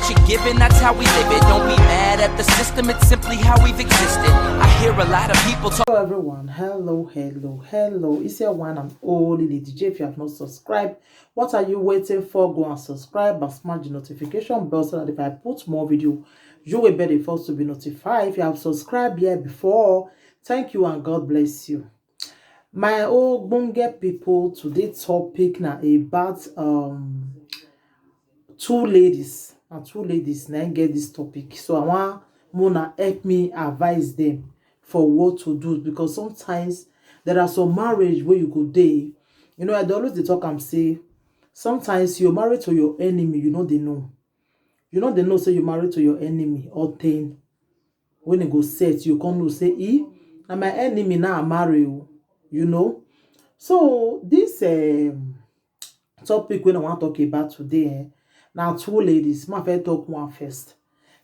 what you're given, that's how we live it. Don't be mad at the system, it's simply how we've existed. I hear a lot of people talk. Hello everyone, hello. It's your one and only Lady J. If you have not subscribed, what are you waiting for? Go and subscribe and smash the notification bell so that if I put more video, you will be the first to be notified. If you have subscribed here before, thank you and God bless you. My old bunge people, today's topic now about two ladies now get this topic. So I want Mona help me advise them for what to do, because sometimes there are some marriage where you go day. You know, I always dey talk and say sometimes you're married to your enemy, you know they know. You know they know say you're married to your enemy or thing. When it go set, you can't know say, and my enemy now I marry you know. So this topic when I want to talk about today, now two ladies. My first talk one first.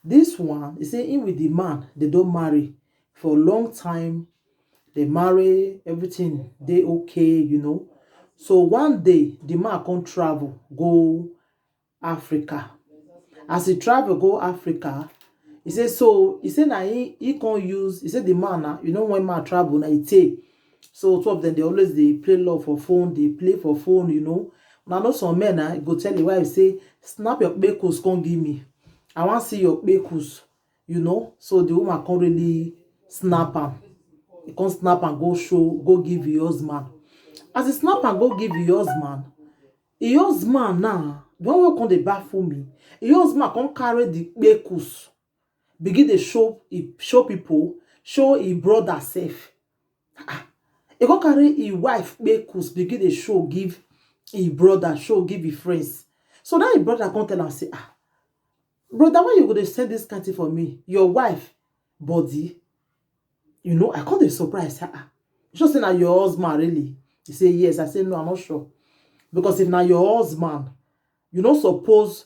This one, they say in with the man, they don't marry for a long time. They marry, everything, they okay, you know. So one day, the man can't travel, go Africa. As he travel, go Africa, he said, so, he said, now he can't use, he said, the man, now, you know, when man travel, now he take. So two of them, they play love for phone, they play for phone, you know. Now, know some men, go tell the wife, say, snap your bekos, come give me. I want to see your bekos, you know. So the woman can't really snap him. He can't snap and go give your husband. As he snap and go give your husband now, the one who come dey baffle me, your husband can't carry the bekos, begin to show people, show his brother safe. He can't carry his wife bekos, begin to show, give his brother, show, give his friends. So now his brother can't tell him, say, brother, why you going to send this kind for me? Your wife body. You know, I can't be surprised. You just say now your husband, really? He say yes. I say no, I'm not sure. Because if now your husband, you don't suppose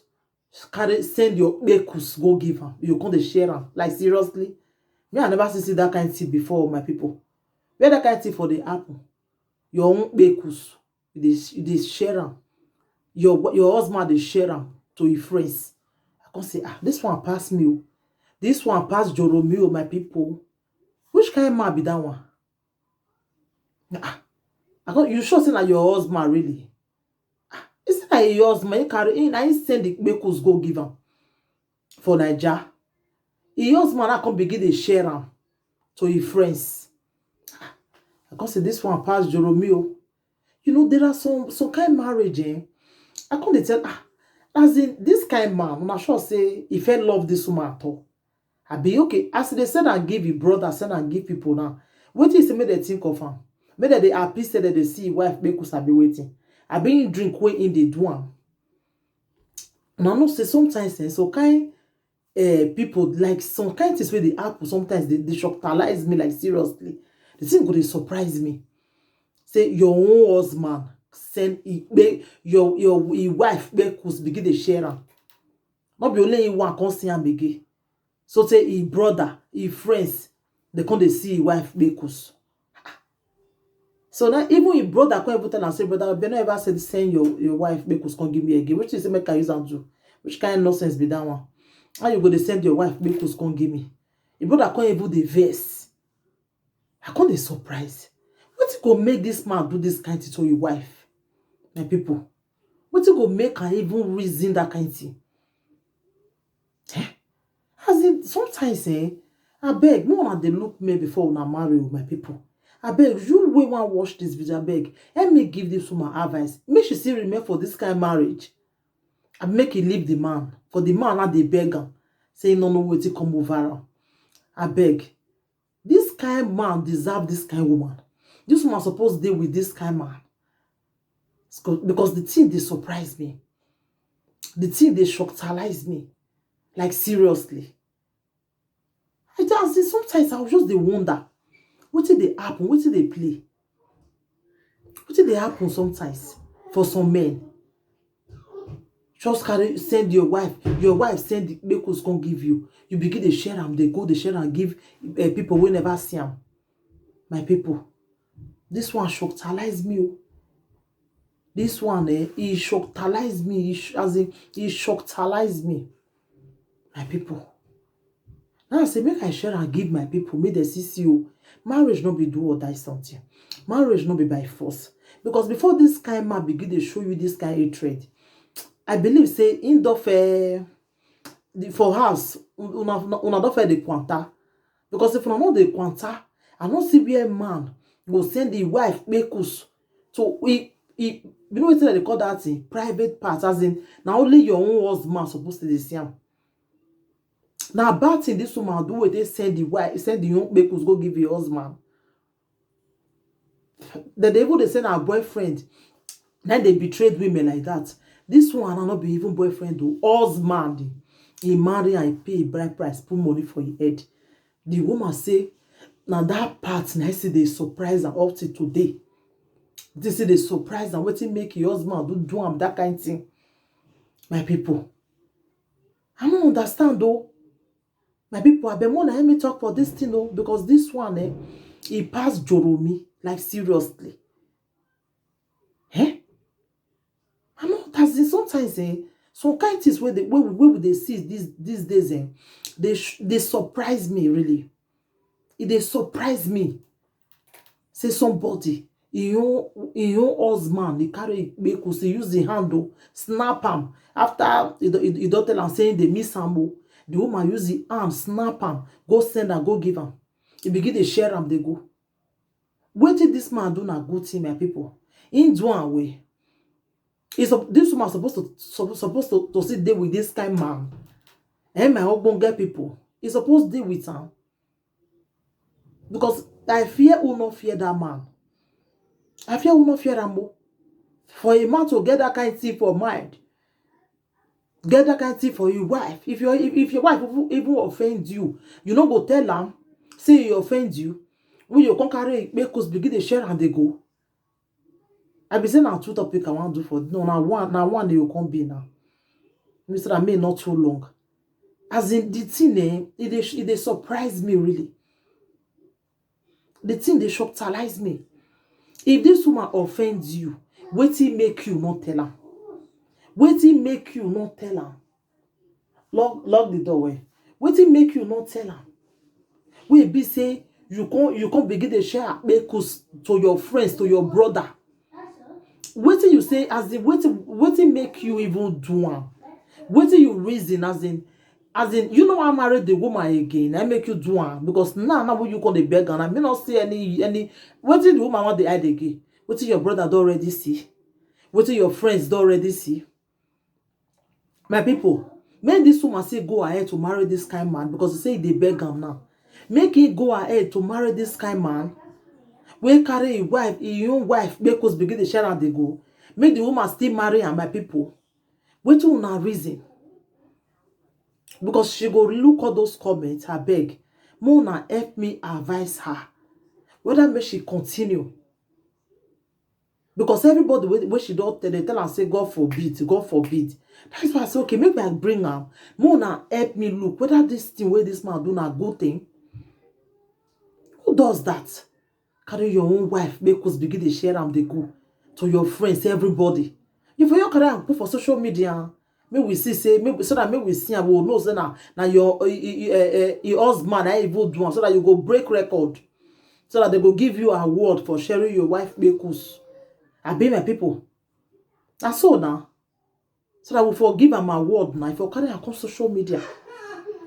send your bekus, go give him. You can't share him. Like seriously? Me, I never see that kind of thing before, my people. Where that kind of thing for the apple? Your own bekus, you share him. Your husband, they share him to your friends. I can't say, this one pass me. This one pass Joromio, my people. Which kind of man be that one? You sure say that your husband really? It's not your husband. You carry in. I send the bekos go give him for Niger. Your husband I come begin to share him to his friends. I can say this one pass Jeromeo. You know there are some kind of marriage. I can't tell. As in this kind of man, I'm not sure say if I love this woman at all. I be okay. As they said and give your brother, send and give people now. What is make they think of him? Maybe they happy say that they see wife because I be waiting. I be in drink way in the do am. Now no say sometimes so kind people like some kind things where they happen. Sometimes they shockalize me like seriously. The thing could surprise me. Say your own husband send your wife because begin to share am. Not be only one can see am begin. So say his brother, his friends, they come to see his wife because. So now even his brother can't even tell and say, brother, you never said send your wife because come give me again. Which is make I use and do? Which kind of nonsense be that one? How you go to send your wife because come give me? Your brother can't even the verse. I can't be surprised. What you go make this man do this kind of thing to your wife? My people. What you go make her even reason that kind of thing? As in, sometimes, I beg, more than they look me before when I marry with my people. I beg, you will want to watch this video, I beg. Let me give this woman advice. Make she still remain for this kind of marriage. I make it leave the man. For the man, not the beggar. Saying no way to come over. I beg. This kind of man deserve this kind of woman. This woman supposed to deal with this kind of man. Because the thing, they surprise me. The thing, they shockalize me. Like, seriously. Sometimes I was just wonder. What did they happen? What did they play? What did they happen sometimes? For some men. Just send your wife. Your wife send the bekos come give you. You begin to share them. They go to share and give people who never see them. My people. This one shockalize me. This one, he shockalize me. He shockalize me. My people. Now I say, make I share and give my people, make the CCO. Marriage not be do or die something. Marriage not be by force. Because before this kind man begin to show you this kind of trade, I believe say in the for house, una don't fair the quanta. Because if una know the quanta, I don't see where man go send the wife make us. So you know what they call that thing? Private part, as in now only your own husband supposed to see him. Now bad thing this woman do it, they send the wife, send the young make us go give your husband. The devil they send our boyfriend. Then they betrayed women like that. This one will not be even boyfriend or husband. He marry and pay bride price, put money for your head. The woman say, now that part, I see they surprise her up to today. They say they surprise and waiting make your husband do am that kind of thing. My people, I don't understand though. My people, I been wanna hear me talk for this thing though, because this one, he passed Joromi, like seriously. Eh? I know that's it. Sometimes some kind of things where they see these days they surprise me really. They surprise me. Say somebody your husband, they carry because they use the handle, snap him. After you don't tell him saying they miss him, the woman use the arm, snap him, go send and go give him. He begin to share him, they go. What did this man do na good thing, my people? In do one way. This woman supposed to sit there with this kind man. And my husband get people. He's supposed to deal with him. Because I fear who not fear that man. I fear who not fear him. For a man to get that kind of thing for mind. Get that kind of thing for your wife. If your wife even offend you, you don't go tell them, say he offend you. When you come carry make us begin to share and they go. I be saying now two topic I want to do for no now one they will come be now. Mr. I may not too long. As in the thing they surprise me really. The thing they shocktalize me. If this woman offends you, wetin make you not tell her? Wetin make you not tell her? Lock the doorway. Wetin make you not tell her? We be say you can't begin to share make us to your friends, to your brother. Wetin you say as in wetin make you even do am? Wetin you reason as in you know I married the woman again. I make you do am because now when you call the beg and I may not see any wetin the woman want the hide again. Wetin your brother don't already see. Wetin your friends don't already see. My people, make this woman say go ahead to marry this kind man because they say they beg am now. Make it go ahead to marry this kind man. We carry a wife, your own wife, make us begin to share and they go. Make the woman still marry and my people. Wait till una reason. Because she go look at those comments, I beg. Mona help me advise her. Whether may she continue. Because everybody when she don't they tell her say God forbid, God forbid. That's why I say okay, maybe I bring her. Mona help me look whether this thing where this man do a good thing. Who does that? Carry your own wife, make us begin to share them they go to your friends, everybody. If you carry and put for social media, maybe we see say maybe so that maybe we see and we will know say now your husband I evil do so that you go break record, so that they go give you an award for sharing your wife make us. I be my people. That's all now. So that we forgive them award now if you carry and come social media.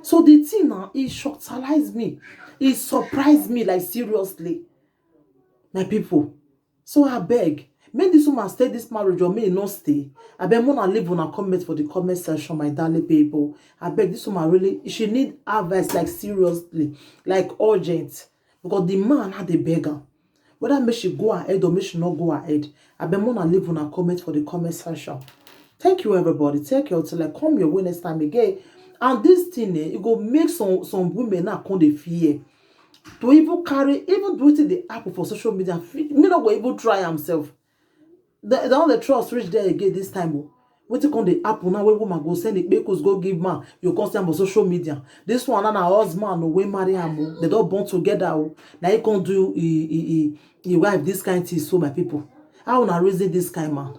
So the thing now it shocked me. It surprised me like seriously. My people, so I beg, may this woman stay this marriage or may not stay. I beg wanna leave on a comment for the comment section, my darling people. I beg this woman really, she need advice like seriously, like urgent, because the man had a beggar. Whether may she go ahead or may she not go ahead, I beg wanna leave on a comment for the comment section. Thank you everybody. Take care till I come your way next time again. And this thing, it go make some women now come the fear. To even carry, even do it in the app for social media, me not go even try himself. The trust reach there again this time. What you call the app now where woman go send it because go give man your constant on social media. This one and our husband no way marry him. They don't bond together. Now you can't do your wife this kind of thing. So my people, I wanna reason this kind man.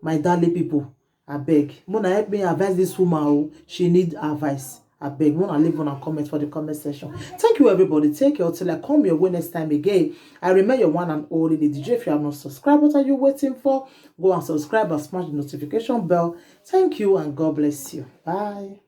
My darling people, I beg. Mona help me advise this woman. She need advice. I beg, wanna leave one comment for the comment section. Thank you, everybody. Take care till I come your way next time again. I remember your one and only Lady J. If you have not subscribed, what are you waiting for? Go and subscribe and smash the notification bell. Thank you and God bless you. Bye.